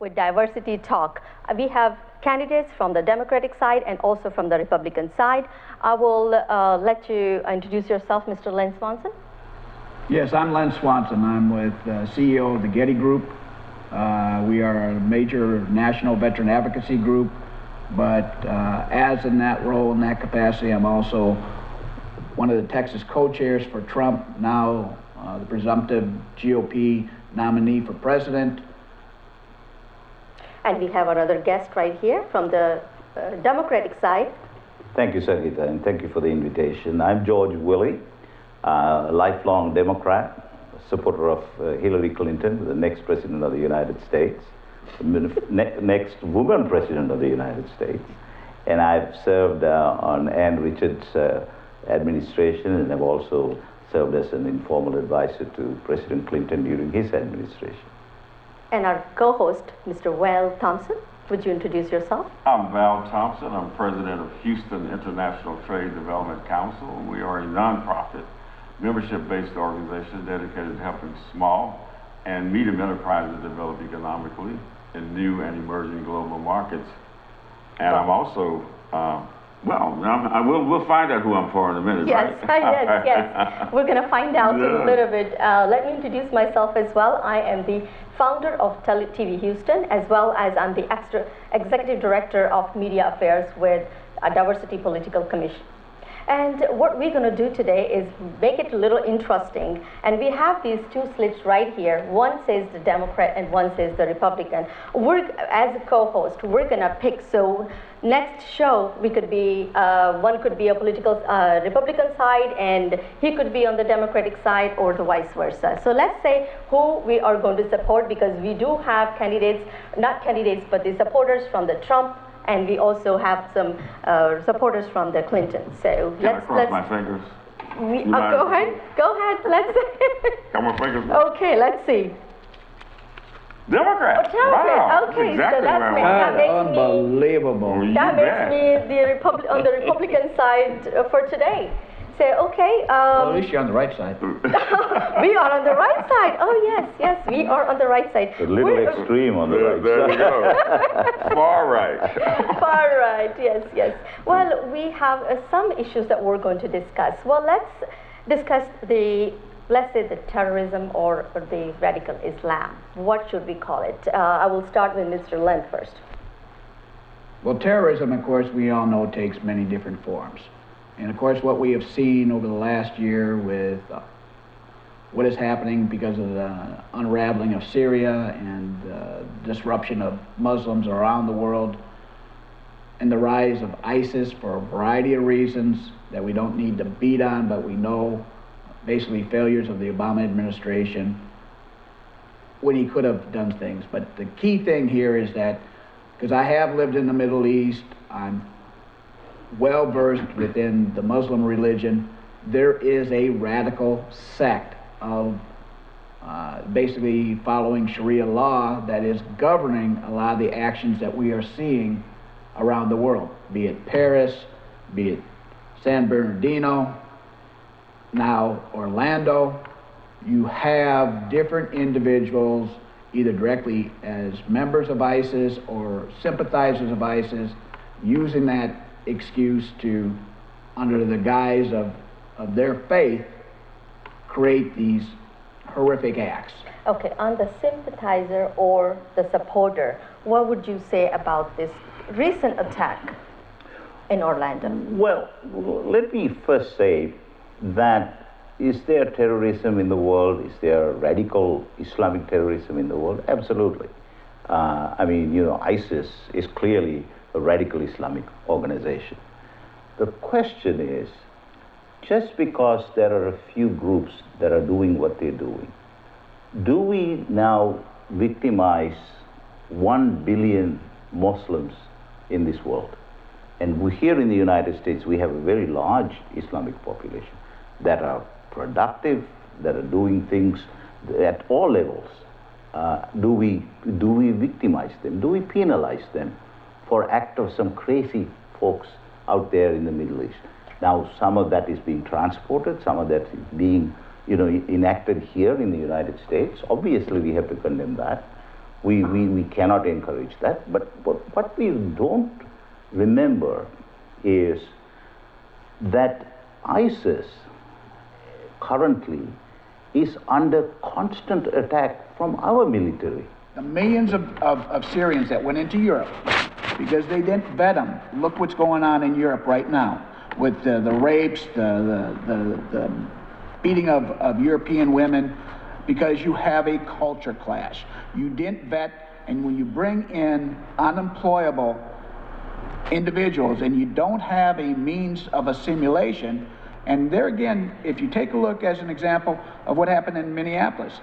with Diversity Talk. We have candidates from the Democratic side and also from the Republican side. I will let you introduce yourself, Mr. Len Swanson. Yes, I'm Len Swanson. I'm with CEO of the Getty Group. We are a major national veteran advocacy group, but as in that role, in that capacity, I'm also one of the Texas co-chairs for Trump, now the presumptive GOP nominee for president. And we have another guest right here from the Democratic side. Thank you, Sangeeta, and thank you for the invitation. I'm George Willey, a lifelong Democrat, supporter of Hillary Clinton, the next president of the United States, next woman president of the United States. And I've served on Ann Richards' administration, and I've also served as an informal advisor to President Clinton during his administration. And our co-host, Mr. Val Thompson. Would you introduce yourself? I'm Val Thompson. I'm president of Houston International Trade Development Council. We are a nonprofit, membership-based organization dedicated to helping small and medium enterprises develop economically in new and emerging global markets. And I'm also, we'll find out who I'm for in a minute, yes, right? yes. We're going to find out in a little bit. Let me introduce myself as well. I am the founder of TV Houston, as well as I'm the executive director of media affairs with a Diversity Political Commission. And what we're going to do today is make it a little interesting. And we have these two slips right here. One says the Democrat and one says the Republican. As a co-host, we're going to pick. So next show, we could be, one could be a political Republican side, and he could be on the Democratic side, or the vice versa. So let's say who we are going to support, because we do have candidates, not candidates, but the supporters from the Trump, and we also have some supporters from the Clinton. So Can I cross my fingers? Go ahead. Let's Got my fingers. Okay, let's see. Democrat. Oh, Democrat. Wow. Okay, exactly so that makes Unbelievable. me. That makes me on the Republican side for today. So okay. Well, at least you're on the right side. We are on the right side. Oh yes, we are on the right side. A little extreme on the right side. There we go. Far right. Far right. Yes. Well, we have some issues that we're going to discuss. Well, let's discuss let's say the terrorism or the radical Islam. What should we call it? I will start with Mr. Len first. Well, terrorism, of course, we all know takes many different forms. And of course, what we have seen over the last year with what is happening because of the unraveling of Syria and disruption of Muslims around the world, and the rise of ISIS for a variety of reasons that we don't need to beat on, but we know basically failures of the Obama administration when he could have done things. But the key thing here is that, because I have lived in the Middle East, I'm well versed within the Muslim religion, there is a radical sect of basically following Sharia law that is governing a lot of the actions that we are seeing around the world, be it Paris, be it San Bernardino, now Orlando. You have different individuals, either directly as members of ISIS or sympathizers of ISIS, using that excuse to, under the guise of their faith, create these horrific acts. Okay, on the sympathizer or the supporter, what would you say about this recent attack in Orlando? Well, let me first say that is there terrorism in the world? Is there radical Islamic terrorism in the world? Absolutely. ISIS is clearly a radical Islamic organization. The question is, just because there are a few groups that are doing what they're doing, do we now victimize 1 billion Muslims in this world? And here in the United States, we have a very large Islamic population that are productive, that are doing things at all levels. Do we victimize them? Do we penalize them for act of some crazy folks out there in the Middle East? Now, some of that is being transported, some of that is being, enacted here in the United States. Obviously, we have to condemn that. We cannot encourage that. But what we don't remember is that ISIS currently is under constant attack from our military. The millions of Syrians that went into Europe because they didn't vet them. Look what's going on in Europe right now with the rapes, the beating of European women, because you have a culture clash. You didn't vet, and when you bring in unemployable individuals and you don't have a means of assimilation, and there again, if you take a look as an example of what happened in Minneapolis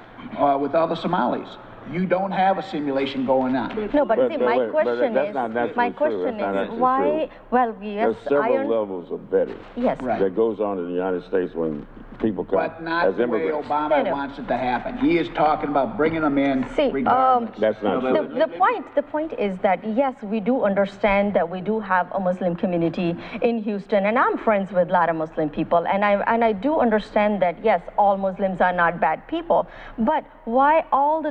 with all the Somalis, you don't have a simulation going on. No, but see, my question is why? Well, yes, there's several levels of vetting. Yes, right. That goes on in the United States when people come But not as the way immigrants. Obama wants it to happen. He is talking about bringing them in regardless. That's not true. The point is that yes, we do understand that we do have a Muslim community in Houston, and I'm friends with a lot of Muslim people, and I do understand that yes, all Muslims are not bad people, but why all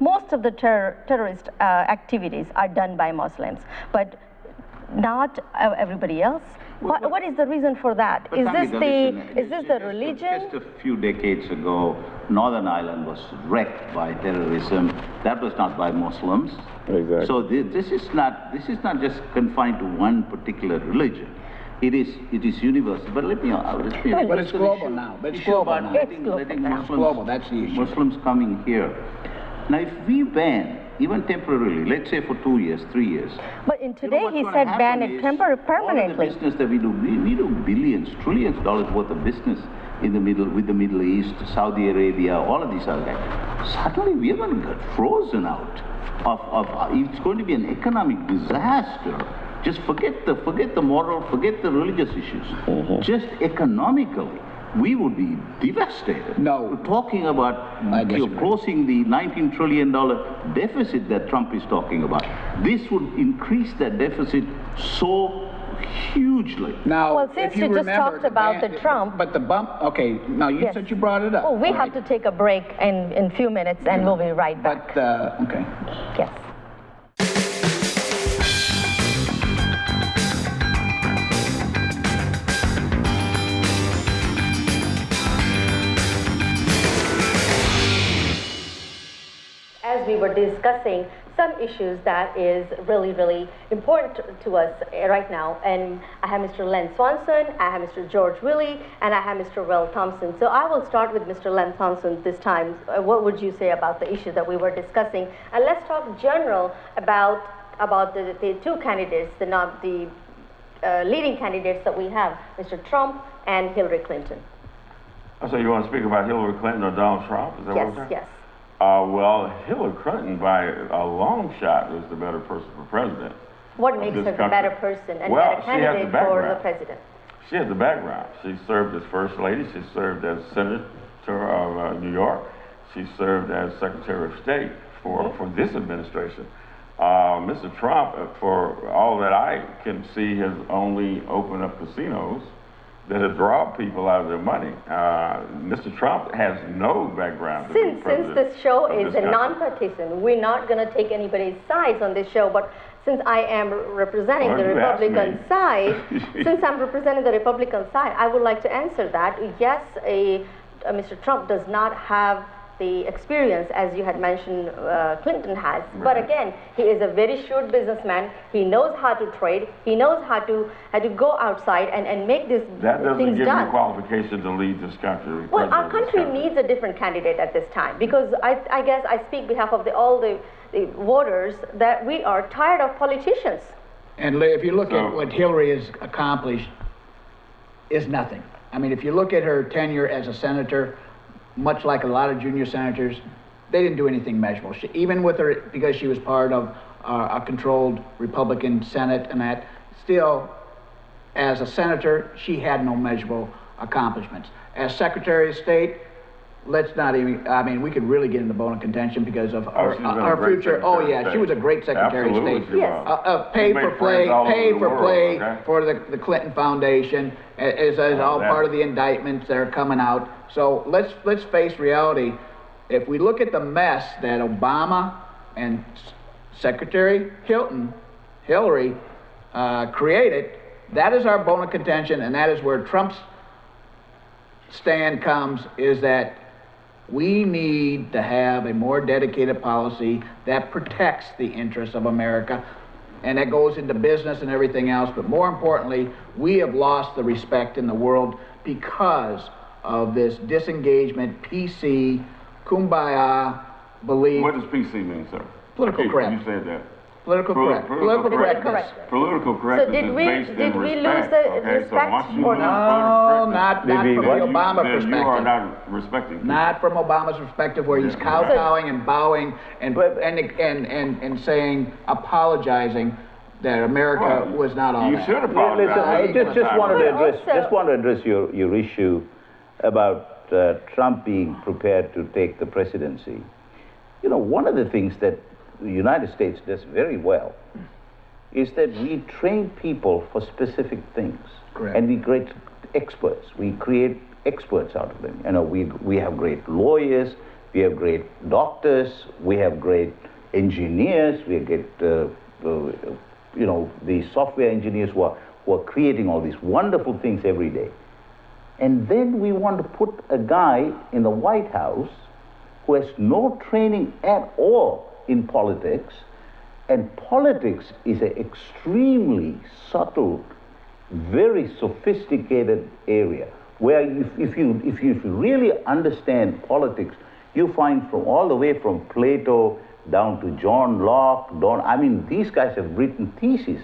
most of the terrorist activities are done by Muslims, but not everybody else? What is the reason for that? Is this the religion? Just a few decades ago, Northern Ireland was wrecked by terrorism. That was not by Muslims. Exactly. So this is not just confined to one particular religion. It is universal. But let me. But it's global now. But it's global now. Letting Muslims, global. That's the issue. Muslims coming here. Now, if we ban, even temporarily, let's say for 2 years, 3 years. But in today, he said ban it permanently. All of the business that we do billions, trillions of dollars worth of business with the Middle East, Saudi Arabia, all of these other guys. Suddenly, we haven't got frozen out it's going to be an economic disaster. Just forget the moral, forget the religious issues. Mm-hmm. Just economically, we would be devastated. No. We're talking about closing the $19 trillion deficit that Trump is talking about. This would increase that deficit so hugely. Now, well, since you just talked about the Trump... But the bump, okay, now you said you brought it up. Oh, we have to take a break in a few minutes, and we'll be right back. But, okay. Yes. As we were discussing some issues that is really, really important to us right now, and I have Mr. Len Swanson, I have Mr. George Willey, and I have Mr. Will Thompson. So I will start with Mr. Len Thompson this time. What would you say about the issue that we were discussing? And let's talk general about the two candidates, the leading candidates that we have, Mr. Trump and Hillary Clinton. So you want to speak about Hillary Clinton or Donald Trump? Is that what you're saying? Yes. Well, Hillary Clinton, by a long shot, is the better person for president. What makes her the better person and better candidate for the president? She has the background. She served as First Lady. She served as Senator of New York. She served as Secretary of State for this administration. Mr. Trump, for all that I can see, has only opened up casinos that have robbed people out of their money. Mr. Trump has no background. Since this show is a non-partisan, we're not going to take anybody's sides on this show, but since I am representing the Republican side, I would like to answer that. Yes, Mr. Trump does not have the experience, as you had mentioned, Clinton has. Right. But again, he is a very shrewd businessman. He knows how to trade. He knows how to go outside and make these things done. That doesn't give you qualification to lead this country. Well, our country needs a different candidate at this time, because I guess I speak on behalf of all the voters that we are tired of politicians. And if you look at what Hillary has accomplished, is nothing. I mean, if you look at her tenure as a senator, much like a lot of junior senators, they didn't do anything measurable. Even with her, because she was part of a controlled Republican Senate and that, still, as a senator, she had no measurable accomplishments. As Secretary of State, let's not even, I mean, we could really get into bone of contention because of our future. Oh yeah, she was a great Secretary of State. Yes. Pay for play for the Clinton Foundation is all part of the indictments that are coming out. So let's face reality. If we look at the mess that Obama and Secretary Hillary created, that is our bone of contention, and that is where Trump's stand comes, is that we need to have a more dedicated policy that protects the interests of America, and that goes into business and everything else. But more importantly, we have lost the respect in the world because of this disengagement, PC, kumbaya belief. What does PC mean, sir? Political correct. You said that. Political correct. Political correctness. Political correctness So did we is based in lose respect. the Okay, respect so once you or lose No, not from the Obama then perspective. you are not respecting people. Not from Obama's perspective, where he's Yeah. kowtowing and bowing and saying, apologizing that America Well, was not all you that. should apologize. Listen, I just wanted to address, Also- just want to address your issue about Trump being prepared to take the presidency. You know, one of the things that the United States does very well is that we train people for specific things. Correct. And we create experts. We create experts out of them. You know, we have great lawyers, we have great doctors, we have great engineers, we get you know, the software engineers who are creating all these wonderful things every day. And then we want to put a guy in the White House who has no training at all in politics, and politics is an extremely subtle, very sophisticated area where if you really understand politics, you find from all the way from Plato down to John Locke, I mean, these guys have written theses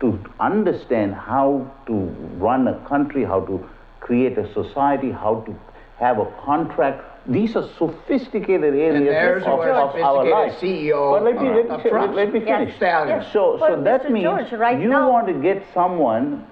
to understand how to run a country, how to create a society, how to have a contract. These are sophisticated areas And there's of where our life. sophisticated CEO But let me Trump. finish. Stallion. So But that Mr. means George, right you now- want to get someone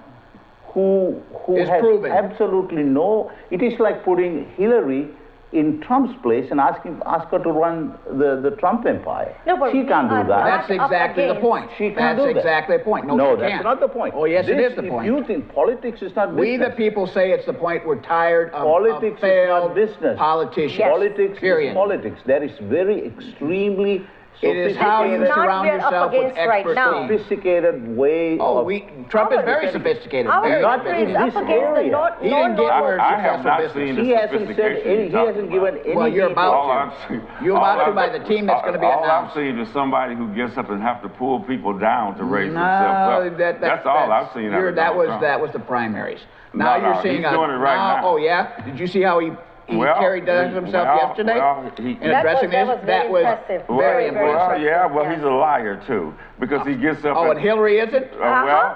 who Is has proven. absolutely no. It is like putting Hillary in Trump's place and ask her to run the Trump empire. No, but she can't we do are that. That's up exactly the against- point. She can't That's do that. exactly the point. No, No, she that's can't. not the point. Oh, yes, it This- is the point. If you think politics is not We, business, the people, say it's the point. We're tired of politics is failed not business. politicians. Yes. Politics Period. is politics. That is very extremely It is how you This is not surround we're up yourself with against right expertise. now. sophisticated way Oh, of Trump is Our- very sophisticated. Our Very Not country in is this up against the area. He didn't get no, where I have successful not business. seen the He hasn't said sophistication any, you're he hasn't talking given about. any Well, you're detail. about All to. I've seen- You're all about to I've- by the team that's going to be All I've announced. seen is somebody who gets up and have to pull people down to raise No, themselves up. That's all I've seen. out of That Donald Trump. was the primaries. Now No, you're no, seeing he's doing it right now. Oh yeah. Did you see how he carried himself yesterday in addressing that this? was very impressive. very Very impressive. Well, yeah, well, yes. he's a liar too, because he gets up. Oh, and Hillary isn't? Well,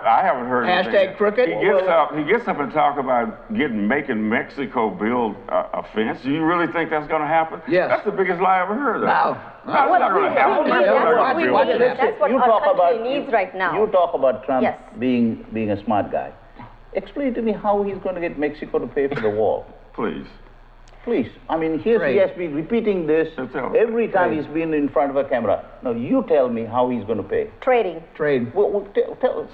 I haven't heard anything. Hashtag crooked? He gets up and talk about making Mexico build a fence. Do you really think that's going to happen? Yes. That's the biggest lie I ever heard of. No. That's Well, not going to happen. we need- That's that's not what gonna we build need. a fence. That's what You our talk country about- needs right now. You talk about Trump Yes. being a smart guy. Explain to me how he's going to get Mexico to pay for the wall. Please. Please. I mean, he Trade. has been repeating this So tell us. every time Trade. he's been in front of a camera. Now, you tell me how he's going to pay. Trading. Trade. Well, tell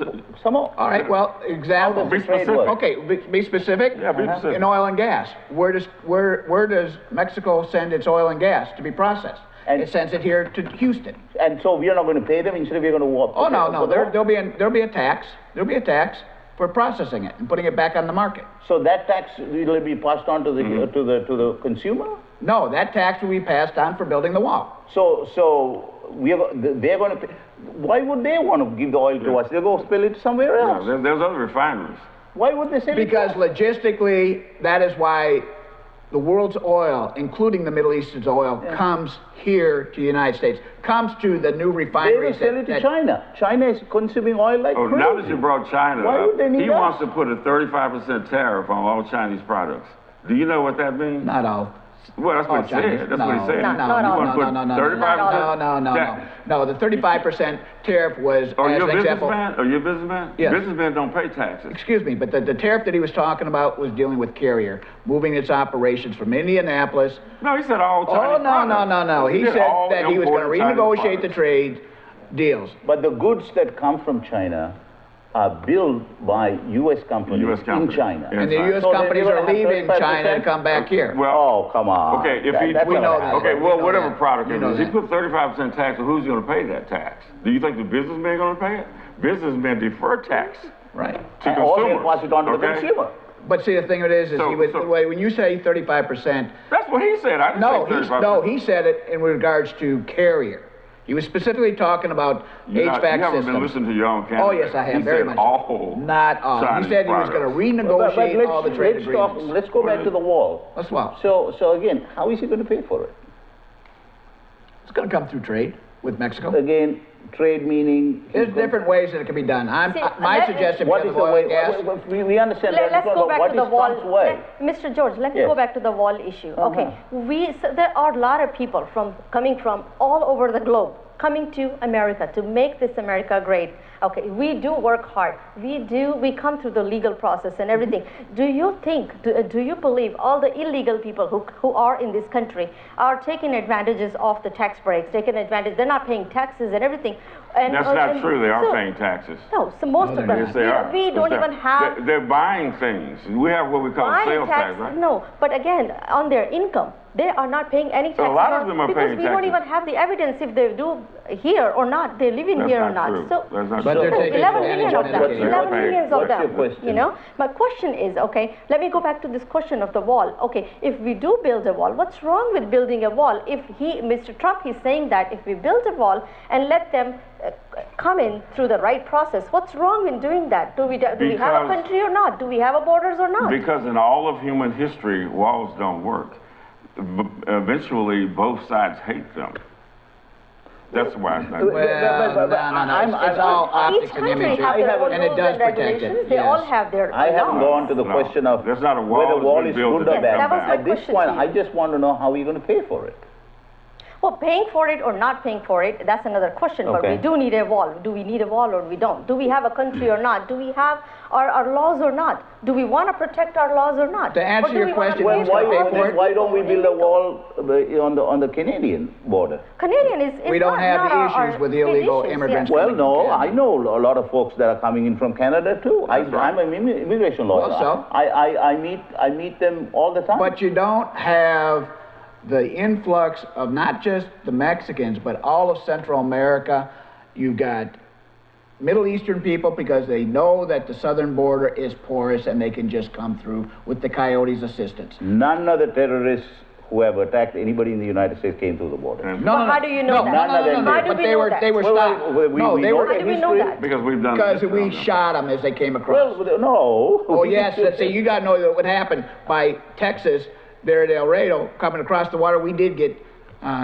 some more. All right. Well, example. How does Be the trade specific. work? Okay, be specific. Yeah, be specific. In oil and gas, where does Mexico send its oil and gas to be processed? And- It sends it here to Houston. And so we are not going to pay them, instead we're going to walk. Oh no, there'll be a tax. There'll be a tax for processing it and putting it back on the market. So that tax will be passed on to the Mm-hmm. to the consumer. No, that tax will be passed on for building the wall. So they're going to pay. Why would they want to give the oil to us? They'll go spill it somewhere Yeah, else. there's other refineries. Why would they sell it? Because logistically, that is why the world's oil, including the Middle East's oil, comes here to the United States, comes to the new They will refineries. sell it to China. China is consuming oil like Oh, crazy. now that you brought China Why up, would they need he that? wants to put a 35% tariff on all Chinese products. Do you know what that means? Not all. Well, that's what he Chinese. said. That's what he said. No, You not all. want to put 35%? No. The 35% tariff was, Are as you a an example. businessman? Are you a businessman? Yes. Businessmen don't pay taxes. Excuse me, but the tariff that he was talking about was dealing with Carrier, moving its operations from Indianapolis. No, he said all Oh, Chinese products. no. He said said all that he was going to imported Chinese renegotiate the products. trade deals. But the goods that come from China are built by U.S. companies US in companies. China. Yeah. And the U.S. So companies they're are gonna have leaving 35%? China to come back here. Well, Oh, come on. okay, if he, That's we not know gonna that. happen. okay, well, know whatever that. product You it know is, he that. put 35% tax, who's going to pay that tax? Do you think the businessmen are going to pay it? Businessmen defer tax Right. to Or they'll consumers. pass it on to the okay? consumer. But see, the thing of it is So- he was, so- when you say 35%, That's what he said. I didn't no, say 35%. no, he said it in regards to carrier. He was specifically talking about HVAC You haven't systems. been listening to your own candidate. Oh, yes, I have, He very said much. all Not all. He Chinese said he was going to products. renegotiate all the trade agreements. Let's go back to the wall. Let's walk. So again, how is he going to pay for it? It's going to come through trade with Mexico. Again, trade meaning. There's different ways that it can be done. See, My let- suggestion What because is of the oil way? and gas. We understand that. Let's go back what to the is wall. Trump's way? Mr. George, let me Yes. go back to the wall issue. Okay, Uh-huh. so there are a lot of people coming from all over the globe, coming to America to make this America great. Okay, we do work hard. We come through the legal process and everything. Do you think, do you believe all the illegal people who are in this country are taking advantages of the tax breaks, taking advantage, they're not paying taxes and everything? And, That's not and true. They are so- paying taxes. No, so most of them, Yes, they are. we don't Yes, even have They're buying things. We have what we call buying sales tax, tax, right? no, but again, on their income, they are not paying any taxes. lot of on- them are because paying we don't taxes. even have the evidence if they do here or not, they live in That's here or not not. true. So, That's not But true. they're taking 11 advantage million of of them, Medicaid. 11 millions of What's your them. question? You know, my question is, okay, let me go back to this question of the wall. Okay, if we do build a wall, what's wrong with building a wall? If Mr. Trump, he's saying that if we build a wall and let them come in through the right process, what's wrong in doing that? Do we have a Because- country or not? Do we have a borders or not? Because in all of human history, walls don't work. Eventually, both sides hate them. That's why it's not. Well, no. It's all Each optics and country imagery, have their own and it rules does and protect regulations. it. They all Yes. have their I haven't laws. gone to the No. question of There's not a wall whether that's wall been is built good that or can bad. That was my At this question point, to you. I just want to know how you're going to pay for it. Well, paying for it or not paying for it, that's another question. But Okay. we do need a wall. Do we need a wall or we don't? Do we have a country or not? Do we have our laws or not? Do we want to protect our laws or not? To answer Or do your we wanna question, pay Well, for why- all these why don't we people build a illegal? wall on the Canadian border? Canadian is We don't not, have not the our issues with the illegal issues, immigrants. yes. Well, coming no, from I Canada. know a lot of folks that are coming in from Canada too. That's right. I'm an immigration lawyer. Well, so? I meet them all the time. But you don't have the influx of not just the Mexicans, but all of Central America. You've got Middle Eastern people because they know that the southern border is porous and they can just come through with the coyotes' assistance. None of the terrorists who have attacked anybody in the United States came through the border. And No, But no, no. how do you know that? None of them How did. do But we they know were that? they were Well, stopped. we No, they know were the How do we know history. that? because we've done because this we now. shot them as they came across. Well, no. Oh yes, see, you got to know that what happened by Texas there at El Rado coming across the water. We did get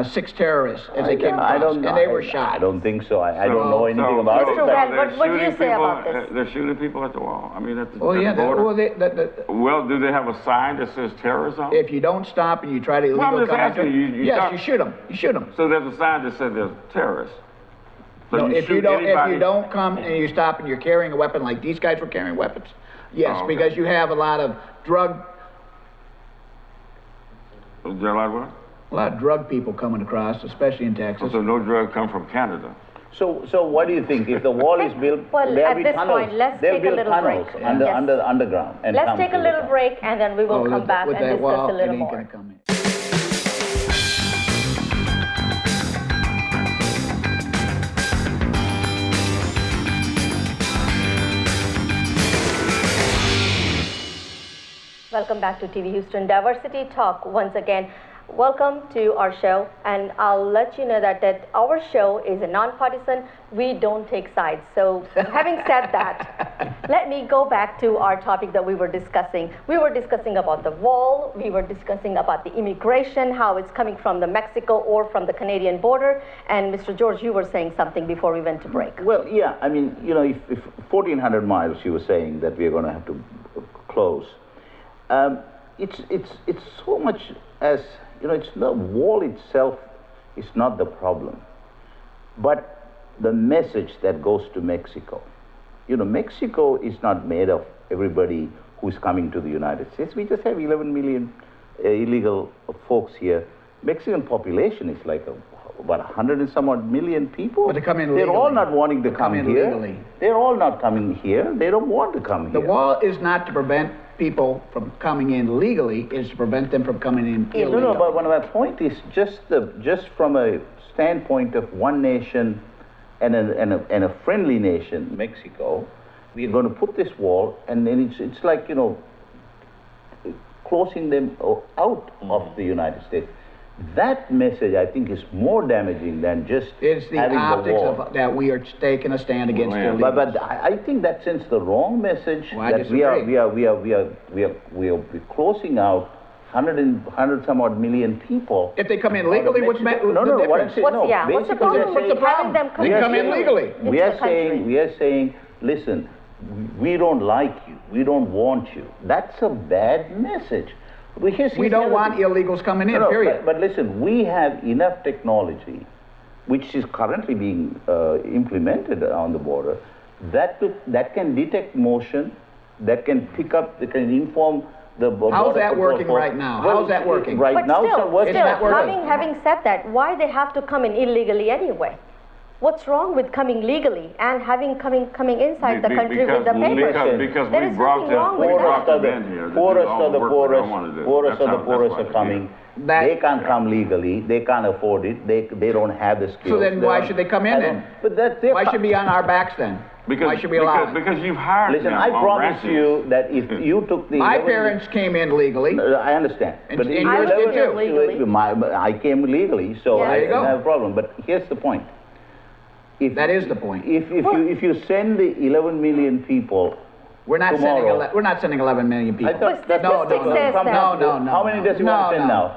6 terrorists as they came across, I don't know. and they were I shot. don't think so. I don't know anything So- about Mr. it. Well, they're what do you shooting say people- about this? They're shooting people at the wall. I mean, at the, Oh at yeah, the border. well, Well, do they have a sign that says terrorism? if you don't stop and you try to I'm illegal just come asking into, you yes, stop- you shoot them. You shoot them. So there's a sign that says there's terrorists. So No, you if you shoot don't, if anybody- you don't come and you stop and you're carrying a weapon like these guys were carrying weapons, yes, Oh, okay. because you have a lot of drug Is there a lot of what? A lot of drug people coming across, especially in Texas. So no drug come from Canada. So what do you think? If the wall is built, Well, there'll at be this tunnels. point, let's They'll take a build little tunnels break. under, Yes. underground. And Let's come take a through little the break and then we will Oh, come back with and that discuss wall, a little it ain't more. gonna come in. Welcome back to TV Houston Diversity Talk once again. Welcome to our show, and I'll let you know that our show is a nonpartisan. We don't take sides. So having said that, let me go back to our topic that we were discussing. We were discussing about the wall. We were discussing about the immigration, how it's coming from the Mexico or from the Canadian border. And Mr. George, you were saying something before we went to break. Well, yeah, I mean, you know, if 1,400 miles you were saying that we're going to have to close, it's so much as, you know, it's the wall itself is not the problem, but the message that goes to Mexico. You know, Mexico is not made of everybody who's coming to the United States. We just have 11 million illegal folks here. Mexican population is like what, 100 and some odd million people? But they come in They're all legally. not wanting to They come come in here. legally. They're all not coming here. They don't want to come The here. wall is not to prevent people from coming in legally, it's to prevent them from coming in No, illegally. no, but one of my point is just from a standpoint of one nation and a friendly nation, Mexico, we're going to put this wall, and then it's like, you know, closing them out of the United States. That message, I think, is more damaging than just It's the having the optics wall. of that we are taking a stand against Well, illegals. But I think that sends the wrong message Well, I that we are disagree. closing out 100 some odd million people. If they come in legally, what's the No, no, what I'm difference? saying, no. What's the basically problem we're with What's the saying- problem? having them come They come in legally. into We are the country? saying, listen, we don't like you, we don't want you. That's a bad message. Here's We the don't other want thing. illegals coming in, No, period. but listen, we have enough technology, which is currently being implemented on the border, that can detect motion, that can pick up, that can inform the border How's that patrol working force. right now? Well, How's that working? Right But now, it's not still, working. It's not working. having said that, why they have to come in illegally anyway? What's wrong with coming legally and coming inside the country with the papers? Because There we is brought nothing wrong them, with we brought that. them in here to do Poorest all of the the work we poorest, don't want to do. poorest That's of the how- poorest that's are why coming. That- They can't come legally. They can't afford it. They don't have the skills. So then why should they come in I then? don't- But that's their Why should be on our backs then? Because, Why should we allow it? because you've hired Listen, them I on promise ranches. you that if you took the My 11 parents came in legally. I understand. And But yours I was did here too. legally. I came legally, so Yeah. I There you don't go. have a problem. But here's the point. That is the point. If you send the 11 million people, We're not tomorrow- sending 11 million people. I thought But no, statistics no, says from that. now- No, How many does he want to send now?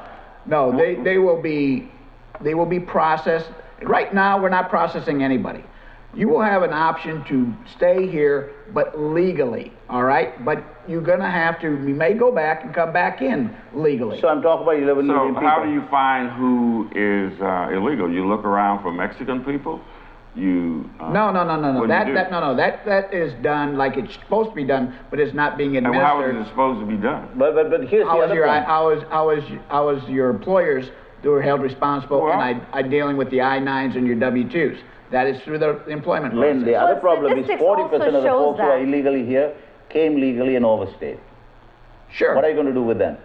No, they will be processed. Right now, we're not processing anybody. You will have an option to stay here, but legally, all right? But you're gonna have to, you may go back and come back in legally. So I'm talking about 11 So million people. how do you find who is illegal? You look around for Mexican people? You No. what do you do? That is done like it's supposed to be done, but it's not being And how is administered. it supposed to be done? But here's the other point. How is your employers who are held responsible Well- and I dealing with the I-9s and your W-2s? That is through the employment Len, the process. other Well, problem is statistics 40% of the also folks who are shows that. illegally here came legally and overstayed. Sure, What are you going to do with them?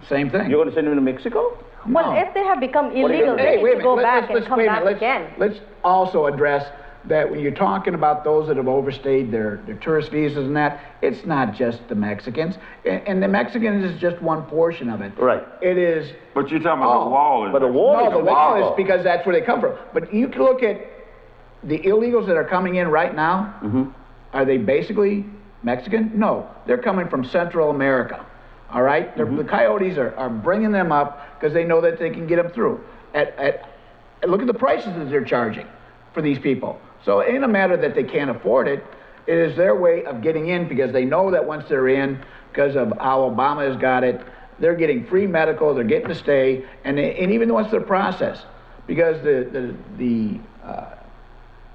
same thing. You're going to send them to Mexico? Well, No. if they have become are you illegal, gonna do? they Hey, need wait a to minute. go back and Let's come wait a back minute. again. Let's also address that when you're talking about those that have overstayed their tourist visas and that, it's not just the Mexicans. And the Mexicans is just one portion of it. Right. It is, But you're talking about Oh, the wall. but the wall no, is the wall Mexico. is because that's where they come from. But you can look at the illegals that are coming in right now. Are they basically Mexican? No, they're coming from Central America. All right, the coyotes are bringing them up because they know that they can get them through. Look at the prices that they're charging for these people. So it ain't a matter that they can't afford it. It is their way of getting in because they know that once they're in, because of how Obama has got it, they're getting free medical, they're getting to stay, and even once they're processed, because the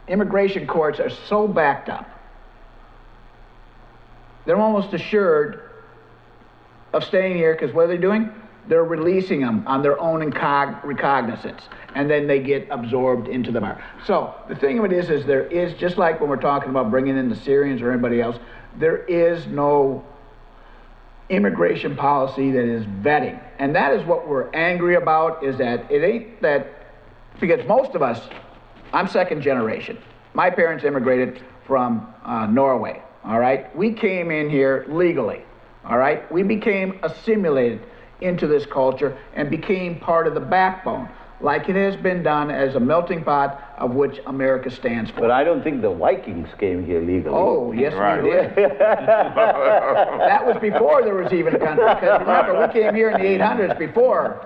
immigration courts are so backed up, they're almost assured of staying here because what are they doing? They're releasing them on their own recognizance, and then they get absorbed into the market. So the thing of it is there is, just like when we're talking about bringing in the Syrians or anybody else, there is no immigration policy that is vetting. And that is what we're angry about, is that it ain't that, because most of us, I'm second generation. My parents immigrated from Norway, all right? We came in here legally, all right? We became assimilated into this culture and became part of the backbone, like it has been done as a melting pot of which America stands for. But I don't think the Vikings came here legally. Oh, yes, Right. we did. That was before there was even a country. Because remember, we came here in the 800s before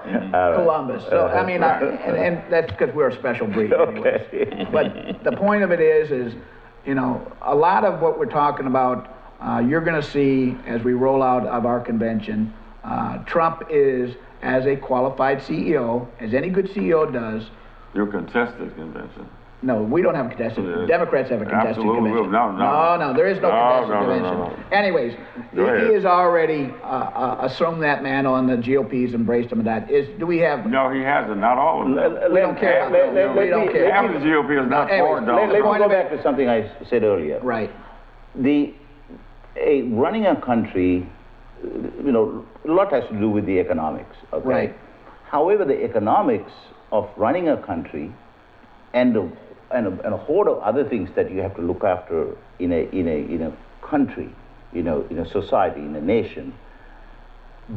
Columbus. So, I mean, and that's because we're a special breed anyways. Okay. But the point of it is, you know, a lot of what we're talking about, you're going to see as we roll out of our convention, Trump is, as a qualified CEO, as any good CEO does. Your contested convention. No, we don't have a contested. Yeah. Democrats have a contested Absolutely. convention. No. There is no contested convention. No. Anyways, Go ahead. he has already assumed that mantle, and the GOP's embraced him of that. Do we have? No, he hasn't. Not all of them. We don't care. We don't care. Half the GOP is not for it, Let me though. go back to something I said earlier. Right. Running a country, a lot has to do with the economics. Okay? Right. However, the economics of running a country and a whole of other things that you have to look after in a country, in a society, in a nation,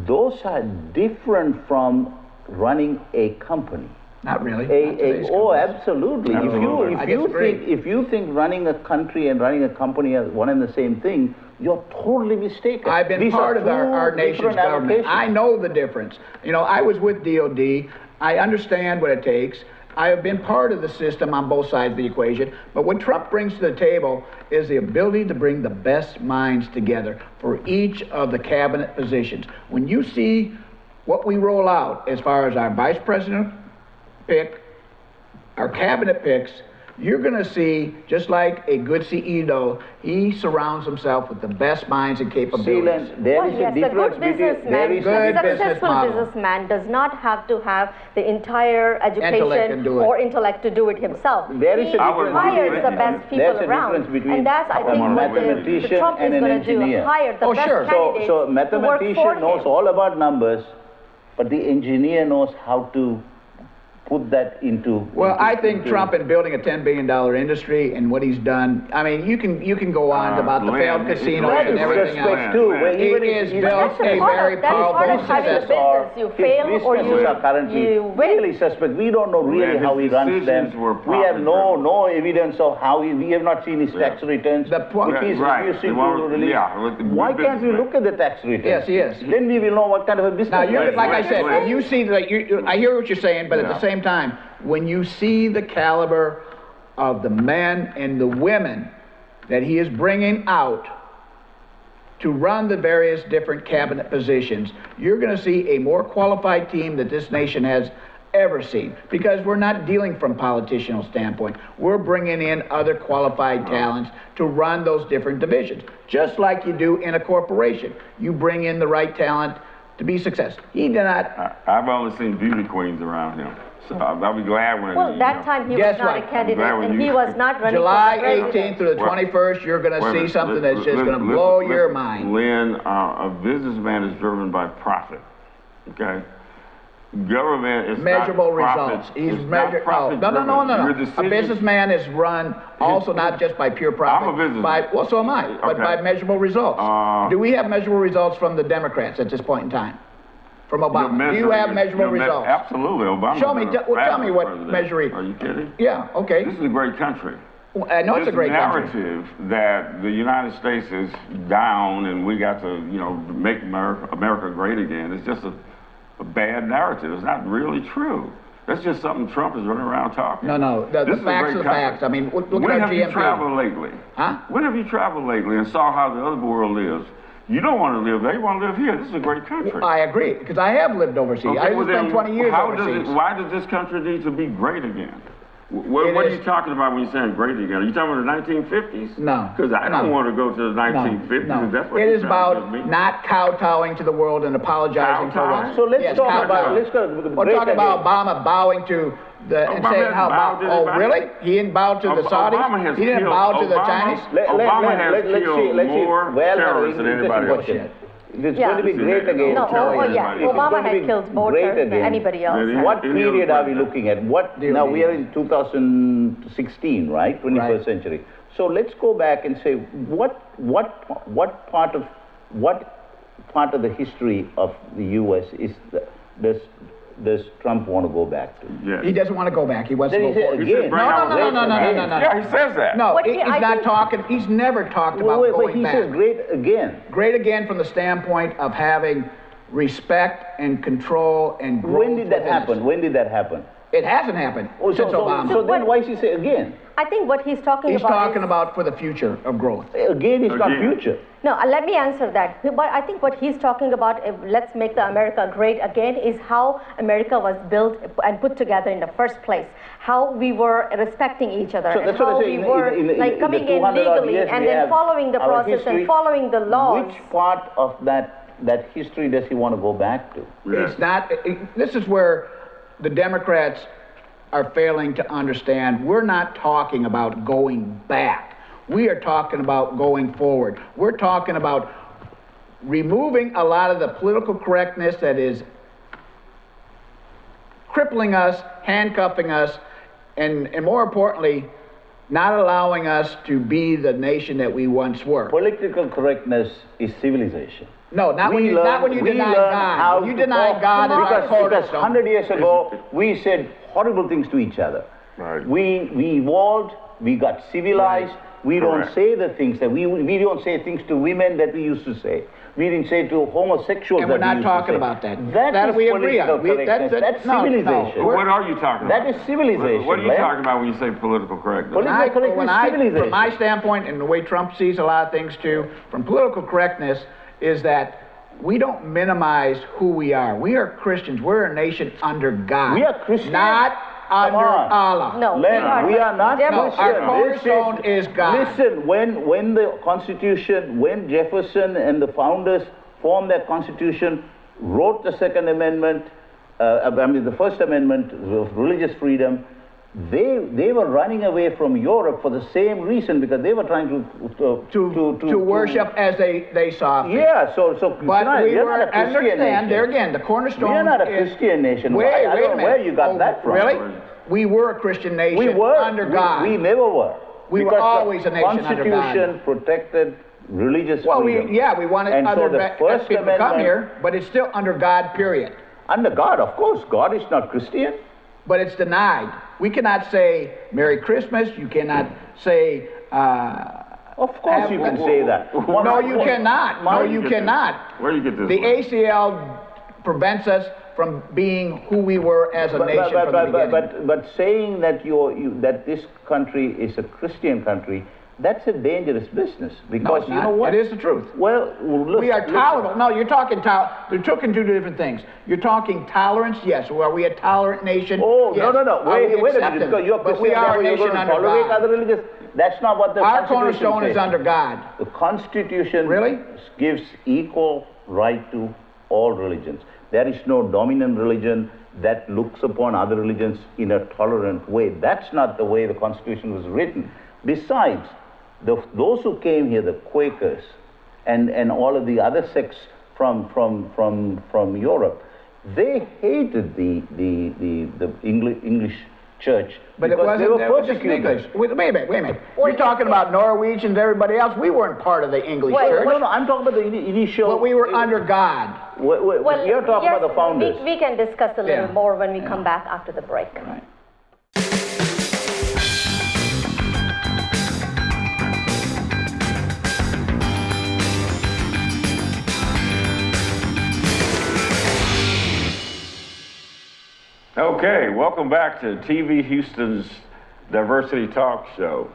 those are different from running a company. Not really. Not today's companies. Absolutely. Absolutely. If you think running a country and running a company are one and the same thing, you're totally mistaken. I've been part of our nation's government. I know the difference. I was with DOD. I understand what it takes. I have been part of the system on both sides of the equation. But what Trump brings to the table is the ability to bring the best minds together for each of the cabinet positions. When you see what we roll out as far as our vice president pick, our cabinet picks, you're going to see, just like a good CEO, he surrounds himself with the best minds and capabilities. There is a difference between successful businessman does not have to have the entire education or intellect to do it himself. There is he hires the best people around, and that's I think what the Trump is going to do. Hire the best candidates. So mathematician knows all about numbers, but the engineer knows how to put that into. Well, I think Trump in building a $10 billion industry and what he's done. I mean, you can go on about the failed casinos and everything else. He is built a very powerful success. You fail or you win. Really suspect. We don't know really how he runs them. We have no evidence of how we have not seen his tax returns. Which he's refusing to release. Why can't we look at the tax returns? Yes, he is. Then we will know what kind of a business. Now, like I said, when you see that, I hear what you're saying, but at the same time, when you see the caliber of the men and the women that he is bringing out to run the various different cabinet positions, you're going to see a more qualified team that this nation has ever seen, because we're not dealing from a politicianal standpoint. We're bringing in other qualified talents to run those different divisions, just like you do in a corporation. You bring in the right talent to be successful. He did not. I've only seen beauty queens around him. So I'll be glad when. Well, that time he was not a candidate, and he was not running July for 18th through the 21st, you're going to see something that's just going to blow your mind. Lynn, a businessman is driven by profit. Okay. Government is measurable not profit. results. He's measured. No. A businessman is run also not just by pure profit. I'm a businessman. Well, so am I. But by measurable results. Do we have measurable results from the Democrats at this point in time? From Obama? Do you have measurable results? Absolutely. Obama. Show me. Tell me what measuring. Are you kidding? Yeah. Okay. This is a great country. I know it's a great country. This narrative that the United States is down and we got to, make America great again, is just a bad narrative. It's not really true. That's just something Trump is running around talking. No. The facts are the facts. I mean, look at our GMP. When have you traveled lately? Huh? When have you traveled lately and saw how the other world lives? You don't want to live there. You want to live here. This is a great country. Well, I agree, because I have lived overseas. I spent 20 years overseas. Why does this country need to be great again? What are you talking about when you're saying great again? Are you talking about the 1950s? No. Because I don't want to go to the 1950s. No. That's what it is about not kowtowing to the world and apologizing for what. So let's talk about. We're talking about Obama bowing to and saying how. Oh, really? He didn't bow to the Saudis. He didn't bow to the Chinese. Obama has killed more terrorists than anybody else. It's going to be great again. Obama had killed more terrorists than anybody else. What period are we looking at? Now we are in 2016, right? 21st century. So let's go back and say what part of the history of the U.S. does Trump want to go back to? Yes. He doesn't want to go back. He wants to go forward. Again. No. Yeah, he says that. No, he's not talking. He's never talked about going back. He says great again. Great again from the standpoint of having respect and control and growth. When did that happen? When did that happen? It hasn't happened since Obama. So then why is he say again? I think what he's talking He's about talking about for the future of growth. Again, it's not future. No, let me answer that. But I think what he's talking about, let's make the America great again, is how America was built and put together in the first place. How we were respecting each other, So and that's what how I say, we were like coming in legally and then following the process and following the laws. Which part of that history does he want to go back to? It's not, this is where the Democrats are failing to understand. We're not talking about going back. We are talking about going forward. We're talking about removing a lot of the political correctness that is crippling us, handcuffing us, and more importantly, not allowing us to be the nation that we once were. Political correctness is civilization. No, not when you deny God. You deny God because 100 years ago, we said horrible things to each other. Right. We evolved, we got civilized, we Correct. don't say the things that we don't say things to women that we used to say. We didn't say to homosexuals And that we're not we used talking to say. about that. That is we agree on. political correctness. That's civilization. What are you talking about? That is civilization. What are you Len. talking about when you say political correctness? Political correctness is civilization. From my standpoint, and the way Trump sees a lot of things too, from political correctness, is that we don't minimize who we are. We are Christians. We're a nation under God. We are Christians. Not under Allah. No, Len, we are not Democrats. Christian. Our cornerstone is God. Listen, when the Constitution, when Jefferson and the founders formed their Constitution, wrote the Second Amendment, the First Amendment of religious freedom, they were running away from Europe for the same reason, because they were trying to worship as they saw fit. Yeah, so But tonight, we we're were, not a Christian understand, nation. there again, the cornerstone We're not a is- Christian nation. Wait, I wait don't a know minute. where you got that from. Really? We were a Christian nation We were under God. We never were. We were Because always the a nation under God. Constitution protected religious Well, freedom. we wanted And so other the First people to come Amendment- here, but it's still under God, period. Under God, of course. God is not Christian. But it's denied. We cannot say Merry Christmas. You cannot say. Of course you can say that. No, you cannot. No, you cannot. Where do you get this The from? ACL prevents us from being who we were as a nation from the beginning. But saying that that this country is a Christian country, that's a dangerous business, No, because it's you not. know what? It is the truth. Well, look, We are listen. tolerant. No, you're talking they're talking two different things. You're talking tolerance, yes. Are we a tolerant nation? Oh, Yes. no. Are Wait we a minute. accepting? Because you're But we Christian, are a therefore you're nation going to under tolerate God. other religions. That's not what the Our Constitution cornerstone says. is under God. The Constitution Really? gives equal right to all religions. There is no dominant religion that looks upon other religions in a tolerant way. That's not the way the Constitution was written. Besides, those who came here, the Quakers, and all of the other sects from Europe, they hated the English church But it because they wasn't were just persecuted. English. Wait a minute. Well, You're talking yes. about Norwegians, everybody else. We weren't part of the English Well, church. No, I'm talking about the initial. But we were under God. Well, You're talking yes, about the founders. We can discuss a little Yeah. more when we come back after the break. Right. Okay, welcome back to TV Houston's Diversity Talk Show.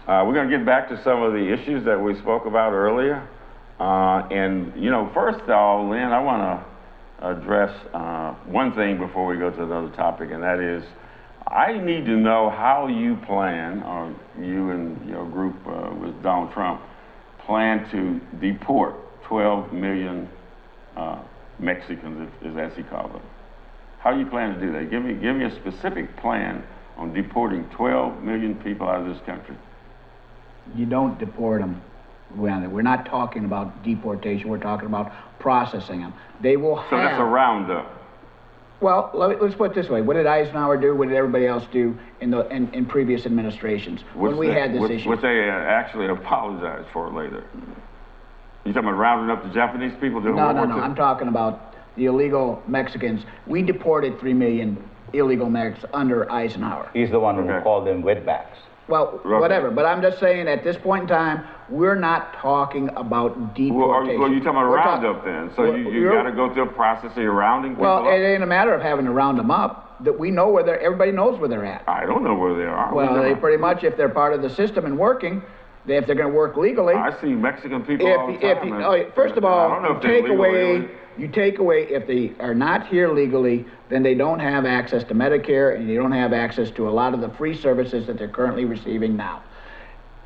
We're going to get back to some of the issues that we spoke about earlier. First of all, Lynn, I want to address one thing before we go to another topic, and that is, I need to know how you plan, or you and your group with Donald Trump, plan to deport 12 million Mexicans, as he called them. How do you plan to do that? Give me a specific plan on deporting 12 million people out of this country. You don't deport them. We're not talking about deportation. We're talking about processing them. They will have. So that's a roundup. Well, let's put it this way. What did Eisenhower do? What did everybody else do in previous administrations when we had this issue? Which they actually apologized for later. You talking about rounding up the Japanese people? No. I'm talking about the illegal Mexicans. We deported 3 million illegal Mexicans under Eisenhower. He's the one who Okay. called them wetbacks. Well, Roughly. whatever. But I'm just saying, at this point in time, we're not talking about deportation. Well, you're talking about We're roundup then. So you got to go through a process of rounding people Well, up. it ain't a matter of having to round them up. that we know where everybody knows where they're at. I don't know where they are. Well, they pretty much, if they're part of the system and working, if they're going to work legally. I see Mexican people all the time. First of all, I don't know if they're you take away, if they are not here legally, then they don't have access to Medicare, and they don't have access to a lot of the free services that they're currently receiving now.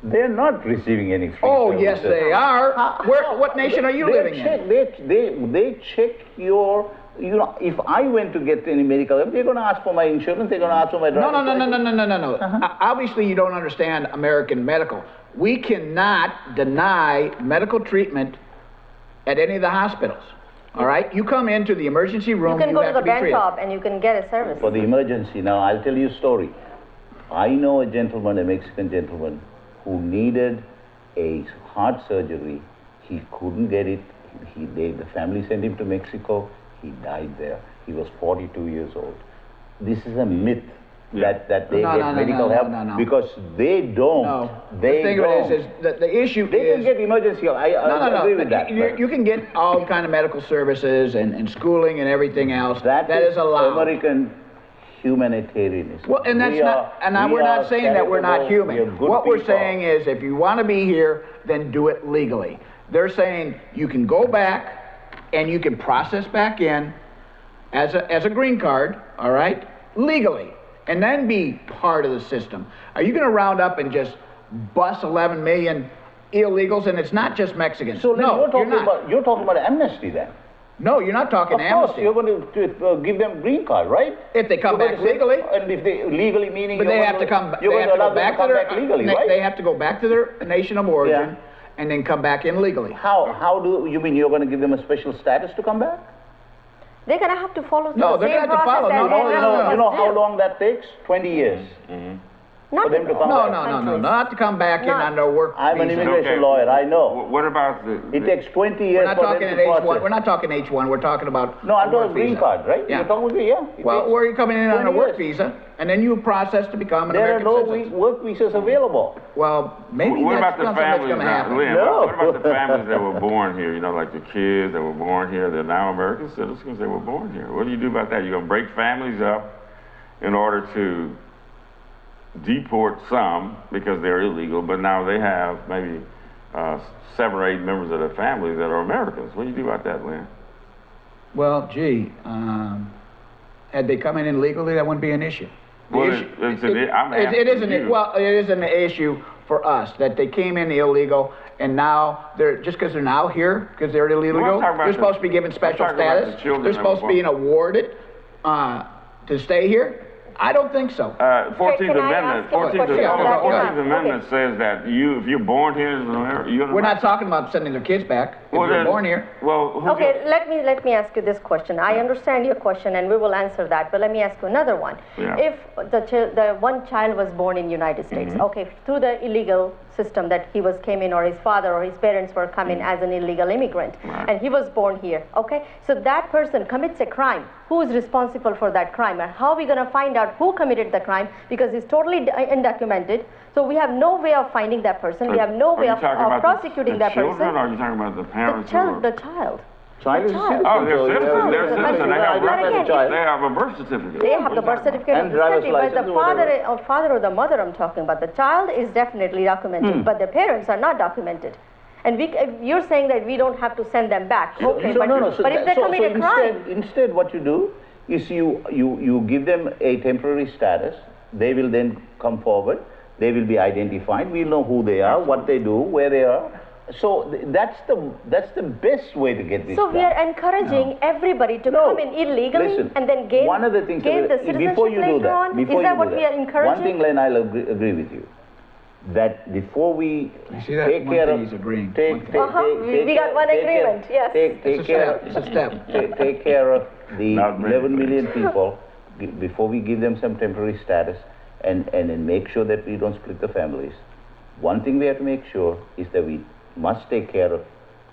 They're not receiving any free Oh, yes, services. they are. What nation are you living in? They check your, you know, if I went to get any medical help, they're going to ask for my insurance, they're going to ask for my driver's No. Obviously, you don't understand American medical. We cannot deny medical treatment at any of the hospitals. All right? You come into the emergency room, you can go to the be treated. Bantop and you can get a service. For the emergency. Now, I'll tell you a story. I know a gentleman, a Mexican gentleman, who needed a heart surgery. He couldn't get it. The family sent him to Mexico. He died there. He was 42 years old. This is a myth that they get medical help because they don't. No. They the thing don't. is that the issue They is... can get emergency help. I agree with that. You can get all kind of medical services and schooling and everything else. That is allowed. American humanitarianism. Well, and that's we're not saying that we're not human. What we're saying is, if you want to be here, then do it legally. They're saying you can go back and you can process back in as a green card, all right, legally, and then be part of the system. Are you going to round up and just bust 11 million illegals? And it's not just Mexicans. So no, you're talking about amnesty then. No, you're not talking amnesty. Of course, you're going to give them green card, right? If they come back legally. And if they legally meaning... But they have to come. They have to go back to their legally, right? They have to go back to their nation of origin and then come back in legally. How do you mean you're going to give them a special status to come back? They're going to have to follow the No, they're same going to have to follow. process. You know how long that takes? 20 years. Not for them to come back. No, not to come back in under work I'm an visa. immigration lawyer, I know. What about It takes 20 years We're not for talking them at to H1. process. We're not talking H1. We're talking about No, I'm a work talking green visa. card, right? Yeah. You're talking about, Well, where are you coming in on a 20 work years. visa, and then you process to become an There are American no citizen. work visas available. Well, maybe What that's about the something that's families going to now? happen. Lynn, No. what about the families that were born here? You know, like the kids that were born here, they're now American citizens, they were born here. What do you do about that? You're going to break families up in order to deport some because they're illegal, but now they have maybe 7 or 8 members of their family that are Americans. What do you do about that, Lynn? Well, gee, had they come in illegally, that wouldn't be an issue. Well, it is an issue for us that they came in illegal, and now they're just because they're now here because they're illegal. They're supposed to be given special status. They're supposed to be awarded to stay here. I don't think so. 14th Amendment. 14th Amendment Okay. says that if you're born here, we're not talking about sending their kids back if they're born here. Well, Okay, let me ask you this question. I understand your question, and we will answer that. But let me ask you another one. Yeah. If the one child was born in United States, okay, through the illegal system that came in, or his father or his parents were coming as an illegal immigrant, and he was born here, okay, so that person commits a crime. Who is responsible for that crime, and how are we going to find out who committed the crime? Because he's totally undocumented, so we have no way of finding that person. We have no way of prosecuting that person. Or are you talking about the parents? The child. Child is a citizen. Oh, they're citizens. They're citizens. They Again, have a birth certificate. They have the birth certificate And of the driver's country, but the license, father or the mother I'm talking about, the child is definitely documented, but the parents are not documented. And you're saying that we don't have to send them back. Okay, but if they commit a crime. Instead, what you do is you give them a temporary status. They will then come forward. They will be identified. We'll know who they are, what they do, where they are. So that's the best way to get this So done. we are encouraging everybody to come in illegally and then gain one of the things gain the citizenship before you do later that, on? Is that what we are encouraging? One thing, Len, I'll agree with you. That before we take care of... he's agreeing. We got one agreement, yes. It's a step. Take care of the 11 million people before we give them some temporary status and then make sure that we don't split the families. One thing we have to make sure is that we must take care of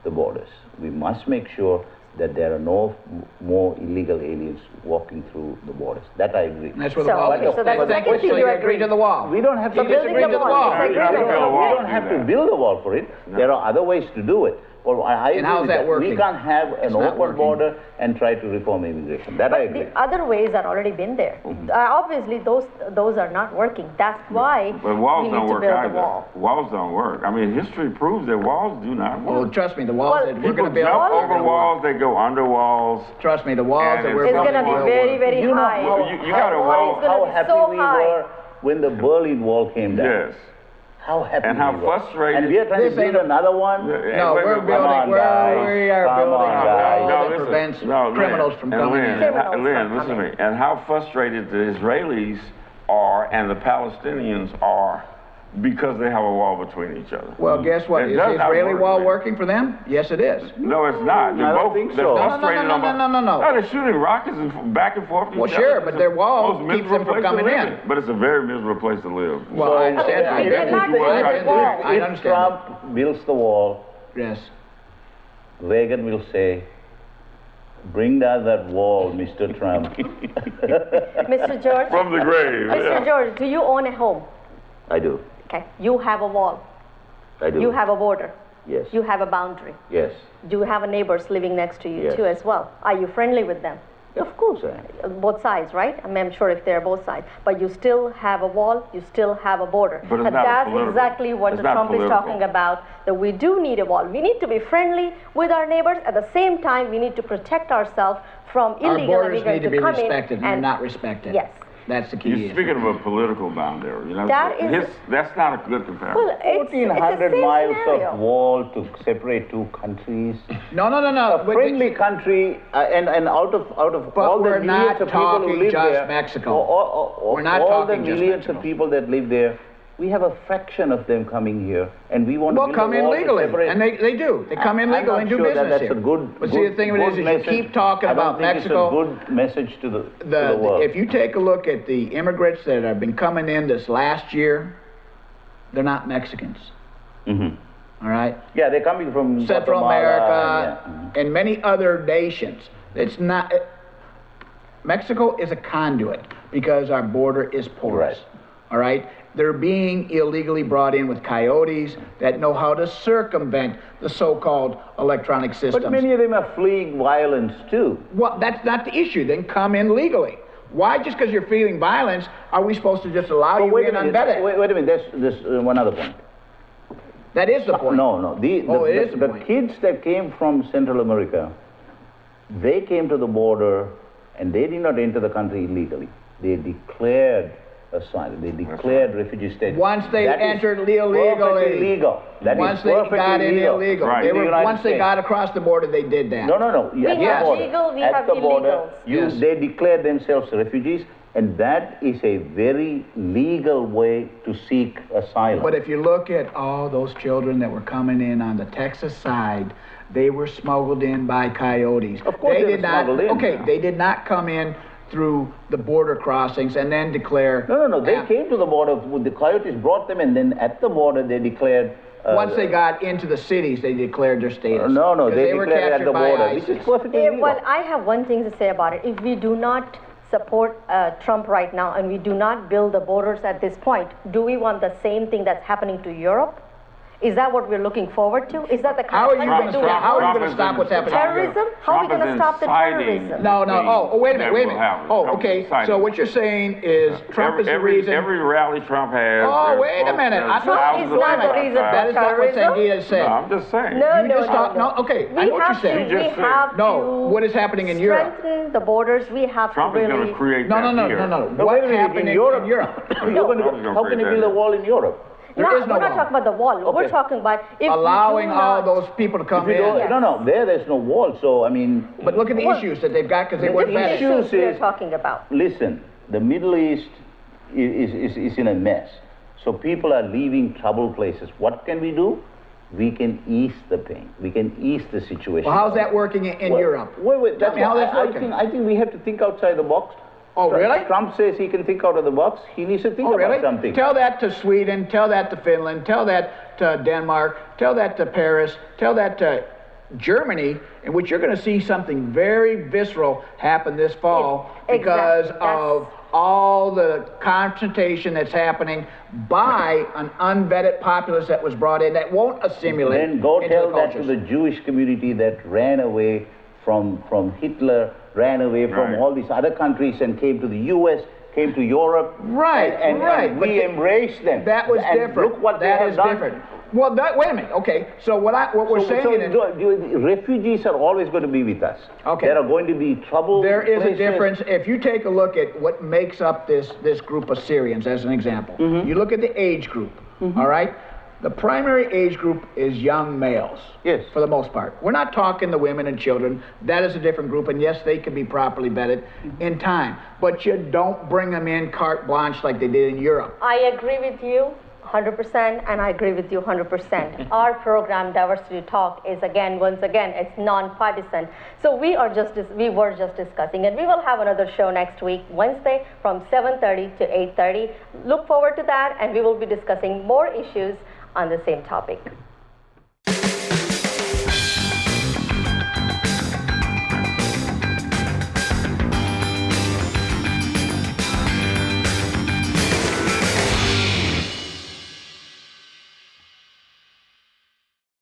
the borders. We must make sure that there are no more illegal aliens walking through the borders. That I agree. That's where the wall is. So that's the second thing you agree to the wall. We don't have to building disagree the to the wall. wall. We don't have to build a wall for it. There are other ways to do it. Well, I And agree how's with that working? We can't have It's an not open working. border and try to reform immigration. That I agree. The other ways are already been there. Obviously, those are not working. That's why But walls we don't need to work build either. a wall. Walls don't work. I mean, history proves that walls do not work. Well, trust me, the walls Well, that we're People going to build. jump are over gonna work. walls, they go under walls. Trust me, the walls And that we're It's building going to be will very, work. very You know high. You got a The wall. is gonna How be happy so we high. were when the Berlin Wall came down. Yes. How happy And how we were. frustrated- And we are trying This to build ain't a- another one. Yeah, No, wait, we're wait, building, come on, we guys. are Come building on, a guys. wall that listen. prevents Lynn, criminals from and coming Lynn, in. Criminals Lynn, from listen to coming me. And how frustrated the Israelis are and the Palestinians are because they have a wall between each other. Well, guess what? It Is does the not Israeli work, wall man. working for them? Yes, it is. No, it's not. They're I don't both, think they're so. frustrated No, they're shooting rockets and back and forth. to Well, each other. sure, but It's their the wall most keeps them miserable from place to coming live in. But it's a very miserable place to live. Well, I understand. We cannot build a wall. I If understand. Trump builds the wall, Yes. Reagan will say, bring down that wall, Mr. Trump. Mr. George, From the grave. Mr. yeah. George, do you own a home? I do. Okay. You have a wall. I do. You have a border. Yes. You have a boundary. Yes. Do you have neighbors living next to you Yes. too as well? Are you friendly with them? Of course I am. Both sides, right? I mean, I'm sure if they're both sides. But you still have a wall, you still have a border. But it's and not that's political. exactly what It's the not Trump is political. talking about, that we do need a wall. We need to be friendly with our neighbors. At the same time, we need to protect ourselves from Our illegal borders need immigrants to be come in respected, and they're not respected. Yes. That's the key. You're issue. speaking of a political boundary. You know, That is- that's not a good comparison. Well, it's a 1,400 same miles scenario. of wall to separate two countries. No. A friendly country, and out of But all the we're millions not of people who talking live just there, Mexico. We're not all the talking just millions Mexico. of people that live there, we have a fraction of them coming here, and we want Well, to build come a in wall to legally, separate. and they do. They come in I'm legally not and do sure that business that's here. a good. But see, the thing of it is you message. keep talking I don't about think Mexico. It's a good message to the world. If you take a look at the immigrants that have been coming in this last year, they're not Mexicans. Mhm. All right, Yeah, they're coming from Central Guatemala, America yeah. and many other nations. It's not. Mexico is a conduit because our border is porous. Right. All right, they're being illegally brought in with coyotes that know how to circumvent the so-called electronic systems. But many of them are fleeing violence too. Well, that's not the issue. Then come in legally. Why, just because you're feeling violence, are we supposed to just allow But you wait in a minute. unvetted? Wait a minute. There's one other point. That is the point. No. It is the The point. kids that came from Central America, they came to the border and they did not enter the country illegally. They declared asylum. They declared refugee status. Once they That is entered illegally. perfectly legal. That is Once they perfectly got in legal. illegal. Right. They In the were, United once they States. got across the border, they did that. No. We At the have border. legal, we At have the border, illegals. Yes. they declared themselves refugees, and that is a very legal way to seek asylum. But if you look at all those children that were coming in on the Texas side, they were smuggled in by coyotes. Of course they were did not. smuggled in. Okay, they did not come in through the border crossings and then declare. No. They Ah. came to the border. The coyotes brought them, and then at the border they declared. Once they got into the cities, they declared their status. No, 'Cause they were declared at captured the by border, ISIS. which is perfectly legal. Well, I have one thing to say about it. If we do not support Trump right now and we do not build the borders at this point, do we want the same thing that's happening to Europe? Is that what we're looking forward to? Is that the kind How of are you country going to do we stop? How are you want? going to stop what's happening? in Europe? Terrorism? How are we Trump going to is stop the inciting terrorism? No. Oh, wait a that minute. will happen. Oh, Trump okay. is inciting So it. what you're saying is Trump is the reason. Every rally Trump has. Oh, there's wait a folks- minute. there's I thought- thousands is of not the people reason outside. That is not what terrorism? Sangeeta is saying. No, I'm just saying. No, You just talk- no, okay, I know what you're saying. You We just said- have No, to what is happening in Europe? strengthen the borders. We have Trump to is going really. to create No. that here. No, What wait a minute, happened in Europe? You're gonna, Trump's gonna how can you create build a that. wall in Europe? There No, is no we're not wall. talking about the wall. We're Okay. talking about if Allowing we do all not, those people to come If you in. don't, no, there's no wall. So I mean, But look at the Well, issues that they've got because they the weren't issue- vetted. issues issues we're is- talking about. listen, the Middle East is in a mess. So people are leaving troubled places. What can we do? We can ease the pain. We can ease the situation. Well, how's that working in Well, Europe? Wait. Tell That's me how what that's I working. think we have to think outside the box. Oh, really? Trump says he can think out of the box. He needs to think Oh, about really? something. Tell that to Sweden, tell that to Finland, tell that to Denmark, tell that to Paris, tell that to Germany, in which you're going to see something very visceral happen this fall because of all the confrontation that's happening by an unvetted populace that was brought in that won't assimilate. Then go into tell the that to cultures. the Jewish community that ran away from Hitler, ran away from all these other countries and came to the U.S., came to Europe. Right, and right. we embraced them. That was and different. Look what that they have is done. different. Well, wait a minute. Okay, so what we're saying is, refugees are always going to be with us. Okay. There are going to be trouble. there is places. a difference. If you take a look at what makes up this group of Syrians, as an example, you look at the age group. All right, the primary age group is young males. Yes. For the most part. We're not talking the women and children. That is a different group, and yes, they can be properly vetted in time. But you don't bring them in carte blanche like they did in Europe. I agree with you 100%, and I agree with you 100%. Our program, Diversity Talk, is once again, it's non-partisan. So we were just discussing, and we will have another show next week, Wednesday, from 7:30 to 8:30. Look forward to that, and we will be discussing more issues on the same topic.